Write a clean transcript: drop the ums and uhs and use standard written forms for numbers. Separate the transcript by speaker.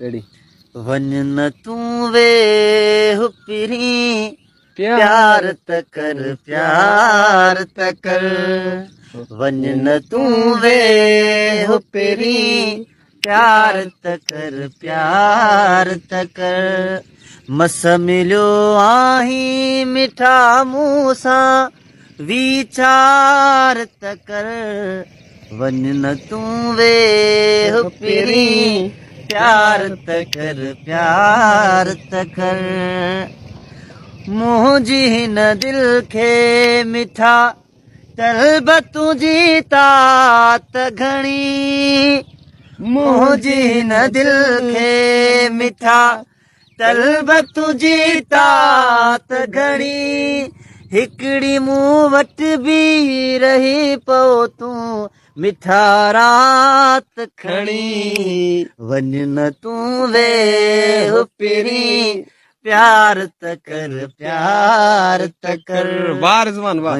Speaker 1: ready
Speaker 2: वञ तूं वे हुपिरी प्यार त कर वञ तूं वे हुपिरी प्यार त कर मस मिलियो आहीं मिठा मूं सां वीचार त कर वञ तूं वे हुपिरी प्यार त कर मुंहिंजी हिन दिल खे मिठा तलब तुंहिंजी तात घणी मुंहिंजी हिन दिल खे मिठा तलब तुंहिंजी तात घणी हिकिड़ी मूं वटि बि रही पओ तूं मिठा रात खणी वञ तूं वे हुपिरी प्यार त कर
Speaker 1: वाह रिजवान वाह